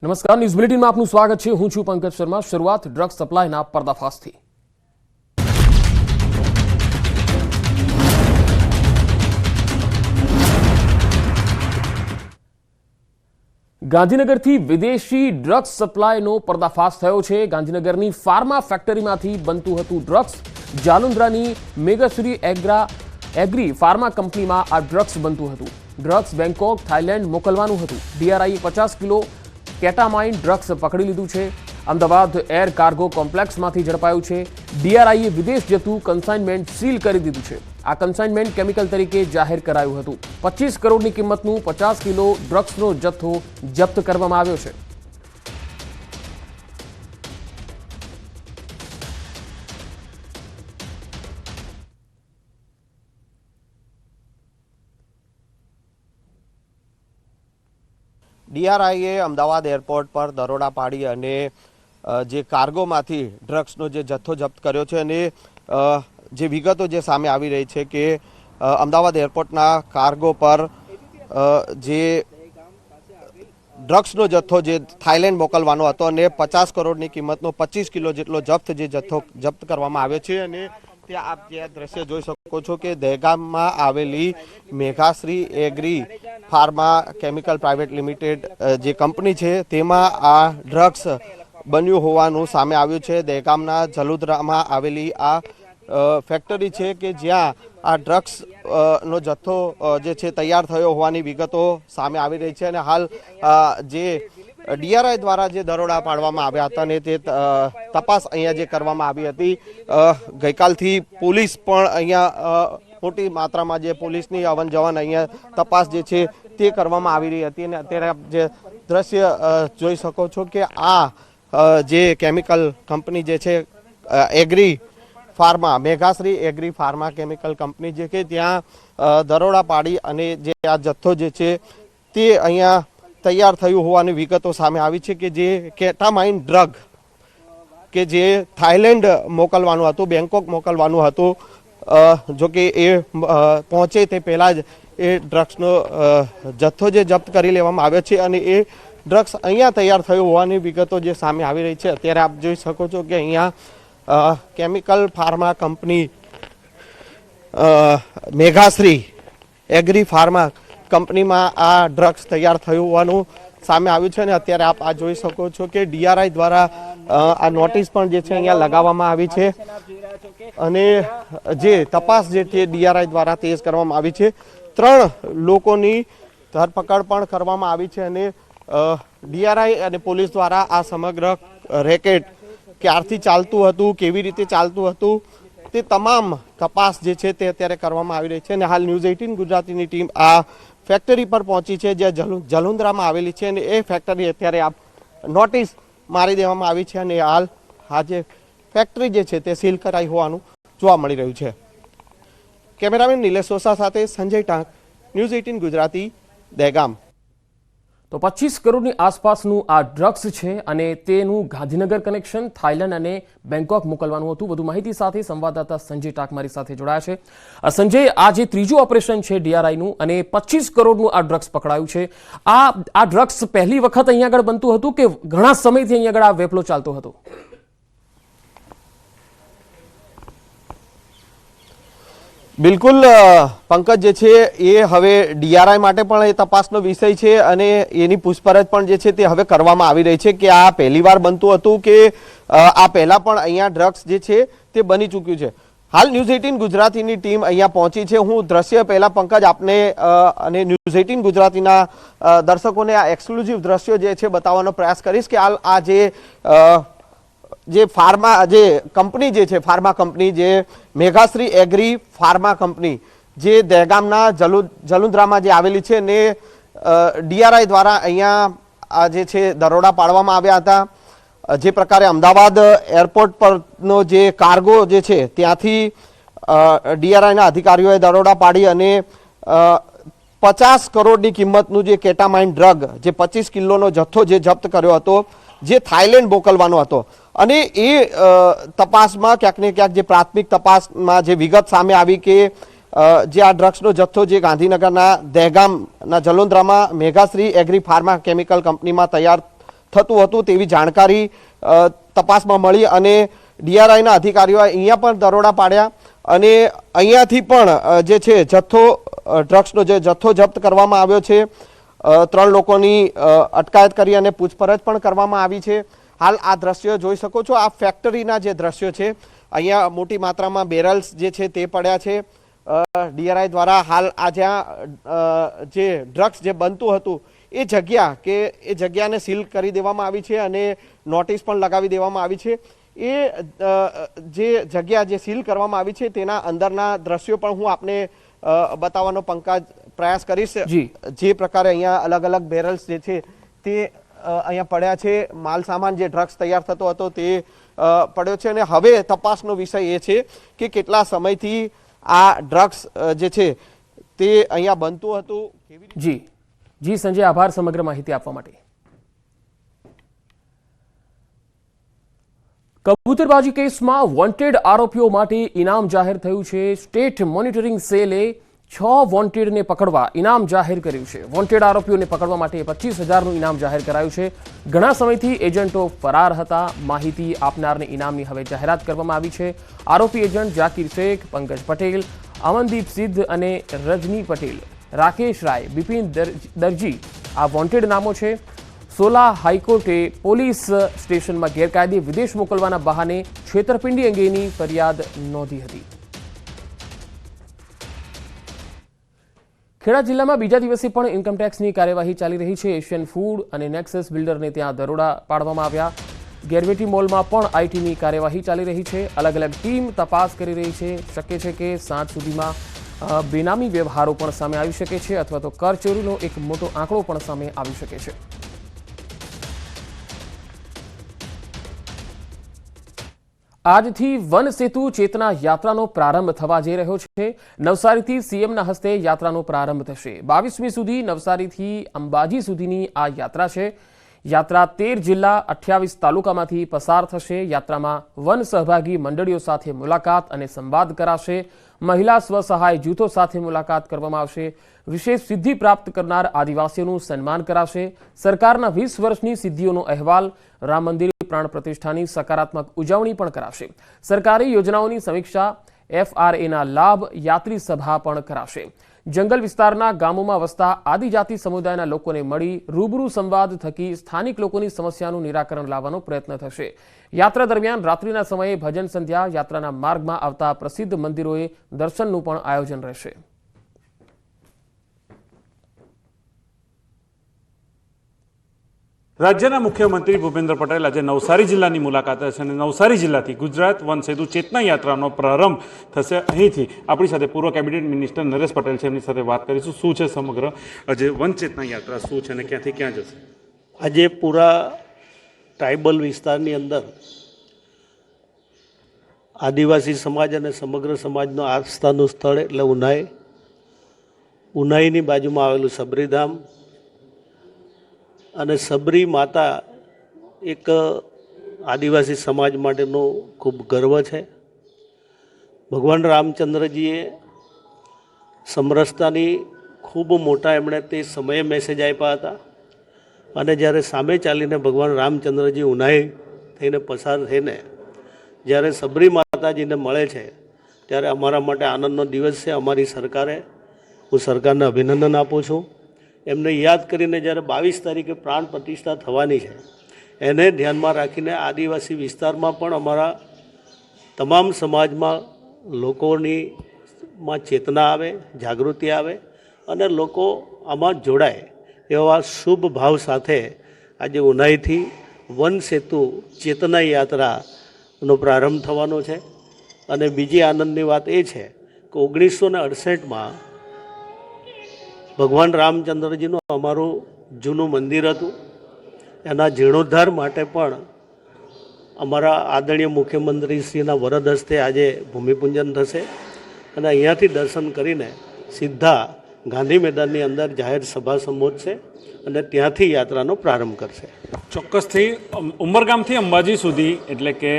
નમસ્કાર, ન્યૂઝ બુલેટિનમાં આપનું સ્વાગત છે। હું છું પંકજ શર્મા। શરૂઆત ડ્રગ્સ સપ્લાયના પર્દાફાશથી। ગાંધીનગરથી વિદેશી ડ્રગ્સ સપ્લાયનો પર્દાફાશ થયો છે। ગાંધીનગરની ફાર્મા ફેક્ટરીમાંથી બનતું હતું ડ્રગ્સ। જાલુંદ્રાની મેગાશ્રી એગ્રી ફાર્મા કંપનીમાં આ ડ્રગ્સ બનતું હતું। ડ્રગ્સ બેંકોક, થાઇલેન્ડ મોકલવાનું હતું। ડીઆરઆઈએ 50 કિલો કેટામાઇન ડ્રગ્સ પકડી લીધું છે। અમદાવાદ એર કાર્ગો કોમ્પ્લેક્સમાંથી ઝડપાયું છે। ડીઆરઆઈએ વિદેશ જતું કન્સાઇનમેન્ટ સીલ કરી દીધું છે। આ કન્સાઇનમેન્ટ કેમિકલ તરીકે જાહેર કરાયું હતું। 25 કરોડની કિંમતનું 50 કિલો ડ્રગ્સનો જથ્થો જપ્ત કરવામાં આવ્યો છે। ડીઆરઆઈએ અમદાવાદ એરપોર્ટ પર દરોડા પાડી અને જે કાર્ગોમાંથી ડ્રગ્સનો જે જથ્થો જપ્ત કર્યો છે અને જે વિગતો જે સામે આવી રહી છે કે અમદાવાદ એરપોર્ટના કાર્ગો પર જે ડ્રગ્સનો જથ્થો જે થાઇલેન્ડ મોકલવાનો હતો અને 50 કરોડની કિંમતનો 25 કિલો જેટલો જથ્થો જપ્ત કરવામાં આવ્યો છે। અને ત્યાં આપ જે દ્રશ્ય જોઈ શકો છો કે દહેગામમાં આવેલી Meghashree agri pharma chemical private limited જે કંપની છે તેમાં આ ડ્રગ્સ બન્યું હોવાનું સામે આવ્યું છે। દહેગામના જલુદ્રામાં આવેલી આ ફેક્ટરી છે કે જ્યાં આ ડ્રગ્સ નો જથ્થો જે છે તૈયાર થયો હોવાની વિગતો સામે આવી રહી છે। અને હાલ જે ડીઆરઆઈ દ્વારા જે દરોડા પાડવામાં આવ્યા હતા અને તે તપાસ અહીંયા જે કરવામાં આવી હતી, ગઈકાલથી પોલીસ પણ અહીંયા મોટી માત્રામાં જે પોલીસની અવન જવન અહીંયા તપાસ જે છે તે કરવામાં આવી રહી હતી। અને અત્યારે આપ જે દ્રશ્ય જોઈ શકો છો કે આ જે કેમિકલ કંપની જે છે agri pharma, Meghashree agri pharma chemical company જે કે ત્યાં દરોડા પાડી અને જે આ જથ્થો જે છે તે અહીંયા તૈયાર થયું હોવાની વિગતો સામે આવી છે કે જે કેટામાઇન ડ્રગ કે જે થાઇલેન્ડ મોકલવાનું હતું, બેંકોક મોકલવાનું હતું, જો કે એ પહોંચે તે પહેલાં જ એ ડ્રગ્સનો જથ્થો જે જપ્ત કરી લેવામાં આવ્યો છે અને એ ડ્રગ્સ અહીંયા તૈયાર થયું હોવાની વિગતો જે સામે આવી રહી છે। અત્યારે આપ જોઈ શકો છો કે અહીંયા chemical pharma company Meghashree agri pharma કંપનીમાં આ ડ્રગ્સ તૈયાર થયું હોવાનું સામે આવ્યું છે। અને અત્યારે આપ આ જોઈ શકો છો કે ડીઆરઆઈ દ્વારા આ નોટિસ પણ જે છે અહીંયા લગાવવામાં આવી છે અને જે તપાસ જે છે ડીઆરઆઈ દ્વારા તેજ કરવામાં આવી છે। 3 લોકોની ધરપકડ પણ કરવામાં આવી છે અને ડીઆરઆઈ અને પોલીસ દ્વારા આ સમગ્ર રેકેટ ક્યારથી ચાલતું હતું, કેવી રીતે ચાલતું હતું, તે તમામ તપાસ જે છે તે અત્યારે કરવામાં આવી રહી છે। અને હાલ ન્યૂઝ 18 ગુજરાતીની ટીમ આ ફેક્ટરી પર પહોંચી છે જે જલુંદ્રામાં આવેલી છે અને એ ફેક્ટરી અત્યારે આપ નોટિસ મારી દેવામાં આવી છે અને હાલ આ જે ફેક્ટરી જે છે તે સીલ કરાઈ હોવાનું જોવા મળી રહ્યું છે। કેમેરામેન નિલેશ સોસા સાથે સંજય ટાંક, ન્યૂઝ 18 ગુજરાતી, દહેગામ। તો 25 કરોડની આસપાસનું આ ડ્રગ્સ છે અને તેનું ગાંધીનગર કનેક્શન થાઇલેન્ડ અને બેંકોક મોકલવાનું હતું। વધુ માહિતી સાથે સંવાદદાતા સંજય ટાંક મારી સાથે જોડાયા છે। સંજય, આ જે ત્રીજું ઓપરેશન છે ડીઆરઆઈનું અને 25 કરોડનું આ ડ્રગ્સ પકડાયું છે, આ ડ્રગ્સ પહેલી વખત અહીંયા આગળ બનતું હતું કે ઘણા સમયથી અહીંયા આગળ આ વેપલો ચાલતો હતો? બિલકુલ પંકજ, જે છે એ હવે ડીઆરઆઈ માટે પણ એ તપાસનો વિષય છે અને એની પૂછપરછ પણ જે છે તે હવે કરવામાં આવી રહી છે કે આ પહેલીવાર બનતું હતું કે આ પહેલા પણ અહીંયા ડ્રગ્સ જે છે તે બની ચૂક્યું છે। હાલ ન્યૂઝ 18 ગુજરાતીની ટીમ અહીંયા પહોંચી છે। હું દ્રશ્ય પહેલા પંકજ આપને અને ન્યૂઝ 18 ગુજરાતીના દર્શકોને આ એક્સક્લુઝિવ દ્રશ્યો જે છે બતાવવાનો પ્રયાસ કરીશ કે હાલ આ જે ફાર્મા જે કંપની જે છે, ફાર્મા કંપની જે મેઘાશ્રી એગ્રી ફાર્મા કંપની જે દહેગામના જલુંદ્રામાં જે આવેલી છે ને ડીઆરઆઈ દ્વારા અહીંયા આ જે છે દરોડા પાડવામાં આવ્યા હતા। જે પ્રકારે અમદાવાદ એરપોર્ટ પરનો જે કાર્ગો જે છે ત્યાંથી ડીઆરઆઈના અધિકારીઓએ દરોડા પાડી અને 50 કરોડની કિંમતનું જે કેટામાઇન ડ્રગ જે 25 કિલોનો જથ્થો જે જપ્ત કર્યો હતો, જે થાઇલેન્ડ મોકલવાનો હતો। અને એ તપાસમાં ક્યાંક ને ક્યાંક જે પ્રાથમિક તપાસમાં જે વિગત સામે આવી કે જે આ ડ્રગ્સનો જથ્થો જે ગાંધીનગરના દહેગામના જલોન્દ્રામાં મેઘાશ્રી એગ્રી ફાર્મા કેમિકલ કંપનીમાં તૈયાર થતું હતું તેવી જાણકારી તપાસમાં મળી અને DRIના અધિકારીઓ અહીંયા પણ દરોડા પાડ્યા અને અહીંયાથી પણ જે છે ડ્રગ્સનો જે જથ્થો જપ્ત કરવામાં આવ્યો છે. 3 લોકોની અટકાયત કરી અને પૂછપરછ પણ કરવામાં આવી છે. હાલ આ દ્રશ્યો જોઈ શકો છો. આ ફેક્ટરીના જે દ્રશ્યો છે, અહીંયા મોટી માત્રામાં બેરલ્સ જે છે તે પડ્યા છે. DRI દ્વારા હાલ આ જ્યાં જે ડ્રગ્સ જે બનતું હતું એ જગ્યાને સીલ કરી દેવામાં આવી છે અને નોટિસ પણ લગાવી દેવામાં આવી છે. એ જે જગ્યા જે સીલ કરવામાં આવી છે તેના અંદરના દ્રશ્યો પણ હું આપને બતાવવાનો પ્રયાસ કરીશ. જે પ્રકારે અહીંયા અલગ અલગ બેરલ્સ જે છે તે અહીંયા પડ્યા છે. માલ સામાન જે ડ્રગ્સ તૈયાર થતો હતો તે પડ્યો છે અને હવે તપાસનો વિષય એ છે કે કેટલા સમયથી આ ડ્રગ્સ જે છે તે અહીંયા બનતું હતું. જી સંજય, આભાર સમગ્ર માહિતી આપવા માટે. કબૂતરબાજી કેસમાં વોન્ટેડ આરોપીઓ માટે ઇનામ જાહેર થયું છે. સ્ટેટ મોનિટરિંગ સેલે 6 વોન્ટેડને પકડવા ઇનામ જાહેર કર્યું છે. વોન્ટેડ આરોપીઓને પકડવા માટે 25,000નું ઇનામ જાહેર કરાયું છે. ઘણા સમયથી એજન્ટો ફરાર હતા. માહિતી આપનારને ઇનામની હવે જાહેરાત કરવામાં આવી છે. આરોપી એજન્ટ જાકીર શેખ, પંકજ પટેલ, અમનદીપ સિદ્ધ અને રજની પટેલ, રાકેશ રાય, બિપિન દરજી આ વોન્ટેડ નામો છે. સોલા હાઈકોર્ટે પોલીસ સ્ટેશનમાં ગેરકાયદે વિદેશ મોકલવાના બહાને છેતરપિંડી અંગેની ફરિયાદ નોંધી હતી. ખેડા જિલ્લામાં બીજા દિવસે પણ ઇન્કમટેક્સની કાર્યવાહી ચાલી રહી છે. એશિયન ફૂડ અને નેક્સસ બિલ્ડરને ત્યાં દરોડા પાડવામાં આવ્યા. ગેરવેટી મોલમાં પણ આઈટીની કાર્યવાહી ચાલી રહી છે. અલગ અલગ ટીમ તપાસ કરી રહી છે. શક્ય છે કે સાંજ સુધીમાં બેનામી વ્યવહારો પણ સામે આવી શકે છે અથવા તો કરચોરીનો એક મોટો આંકડો પણ સામે આવી શકે છે. આજથી વન સેતુ ચેતના યાત્રાનો પ્રારંભ થવા જઈ રહ્યો છે. નવસારીથી સીએમના હસ્તે યાત્રાનો પ્રારંભ થશે. 22મી સુધી નવસારીથી અંબાજી સુધીની આ યાત્રા છે. યાત્રા 13 જિલ્લા 28 તાલુકામાંથી પસાર થશે. યાત્રામાં વન સહભાગી મંડળીઓ સાથે મુલાકાત અને સંવાદ કરાશે. મહિલા સ્વસહાય જૂથો સાથે મુલાકાત કરવામાં આવશે. વિશેષ સિદ્ધિ પ્રાપ્ત કરનાર આદિવાસીઓનું સન્માન કરાશે. સરકારના 20 વર્ષની સિદ્ધિઓનો અહેવાલ, રામ મંદિર પ્રાણ પ્રતિષ્ઠાની સકારાત્મક ઉજવણી પણ કરાશે. સરકારી યોજનાઓની સમીક્ષા, FRAના લાભ, યાત્રી સભા પણ કરાશે. જંગલ વિસ્તારના ગામોમાં વસતા આદિજાતિ સમુદાયના લોકોને મળી રૂબરૂ સંવાદ થકી સ્થાનિક લોકોની સમસ્યાનું નિરાકરણ લાવવાનો પ્રયત્ન થશે. યાત્રા દરમિયાન રાત્રિના સમયે ભજન સંધ્યા, યાત્રાના માર્ગમાં આવતા પ્રસિદ્ધ મંદિરોએ દર્શનનું પણ આયોજન રહેશે. રાજ્યના મુખ્યમંત્રી ભૂપેન્દ્ર પટેલ આજે નવસારી જિલ્લાની મુલાકાતે છે અને નવસારી જિલ્લાથી ગુજરાત વન સેતુ ચેતના યાત્રાનો પ્રારંભ થશે. અહીંથી આપણી સાથે પૂર્વ કેબિનેટ મિનિસ્ટર નરેશ પટેલ છે, એમની સાથે વાત કરીશું. શું છે સમગ્ર આજે વન ચેતના યાત્રા, શું છે અને ક્યાંથી ક્યાં જશે? આજે પૂરા ટ્રાઇબલ વિસ્તારની અંદર આદિવાસી સમાજ અને સમગ્ર સમાજનો આસ્થાનું સ્થળ એટલે ઉનાઈની બાજુમાં આવેલું સબરીધામ અને સબરી માતા એક આદિવાસી સમાજ માટેનો ખૂબ ગર્વ છે. ભગવાન રામચંદ્રજીએ સમરસતાની ખૂબ મોટા એમણે તે સમયે મેસેજ આપ્યા હતા અને જ્યારે સામે ચાલીને ભગવાન રામચંદ્રજી ઉનાઈ થઈને પસાર થઈને જ્યારે સબરી માતાજીને મળે છે ત્યારે અમારા માટે આનંદનો દિવસ છે. અમારી સરકારે, હું સરકારને અભિનંદન આપું છું. એમને યાદ કરીને જ્યારે 22 તારીખે પ્રાણ પ્રતિષ્ઠા થવાની છે એને ધ્યાનમાં રાખીને આદિવાસી વિસ્તારમાં પણ અમારા તમામ સમાજમાં લોકોમાં ચેતના આવે, જાગૃતિ આવે અને લોકો આમાં જોડાય એવા શુભ ભાવ સાથે આજે ઉનાઈથી વન સેતુ ચેતના યાત્રાનો પ્રારંભ થવાનો છે. અને બીજી આનંદની વાત એ છે કે 1968માં ભગવાન રામચંદ્રજીનું અમારું જૂનું મંદિર હતું, એના જીર્ણોદ્ધાર માટે પણ અમારા આદરણીય મુખ્યમંત્રીશ્રીના વરદ હસ્તે આજે ભૂમિપૂજન થશે અને અહીંયાથી દર્શન કરીને સીધા ગાંધી મેદાનની અંદર જાહેર સભા સંબોધશે અને ત્યાંથી યાત્રાનો પ્રારંભ કરશે. ચોક્કસથી ઉમરગામથી અંબાજી સુધી એટલે કે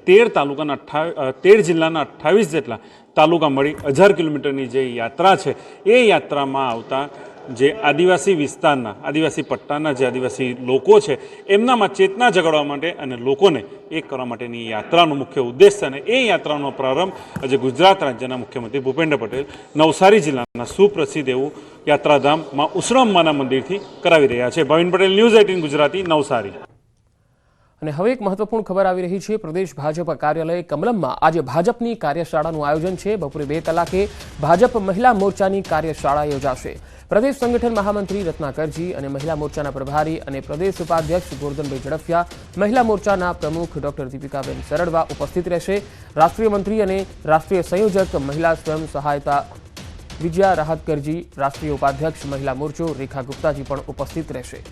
13 જિલ્લાના 28 જેટલા તાલુકા મળી 1000 કિલોમીટરની જે યાત્રા છે એ યાત્રામાં આવતા જે આદિવાસી વિસ્તારના આદિવાસી પટ્ટાના જે આદિવાસી લોકો છે એમનામાં ચેતના જગાડવા માટે અને લોકોને એક કરવા માટેની યાત્રાનો મુખ્ય ઉદ્દેશ છે. અને એ યાત્રાનો પ્રારંભ આજે ગુજરાત રાજ્યના મુખ્યમંત્રી ભૂપેન્દ્ર પટેલ નવસારી જિલ્લાના સુપ્રસિદ્ધ એવું યાત્રાધામ માં ઉસરમમાના મંદિરથી કરાવી રહ્યા છે. ભાવિન પટેલ, ન્યૂઝ 18 ગુજરાતી, નવસારી. અને હવે એક મહત્વપૂર્ણ ખબર આવી રહી છે. પ્રદેશ ભાજપ કાર્યાલય કમલમમાં આજે ભાજપની કાર્યશાળાનું આયોજન છે. બપોરે 2 કલાકે ભાજપ મહિલા મોરચાની કાર્યશાળા યોજાશે. પ્રદેશ સંગઠન મહામંત્રી રત્નાકરજી અને મહિલા મોરચાના પ્રભારી અને પ્રદેશ ઉપાધ્યક્ષ ગોરધનભાઈ ઝડફિયા, મહિલા મોરચાના પ્રમુખ ડોક્ટર દીપિકાબેન સરડવા ઉપસ્થિત રહેશે. રાષ્ટ્રીય મંત્રી અને રાષ્ટ્રીય સંયોજક મહિલા સ્વયં સહાયતા વિજયા રાહતકરજી, રાષ્ટ્રીય ઉપાધ્યક્ષ મહિલા મોરચો રેખા ગુપ્તાજી પણ ઉપસ્થિત રહેશે.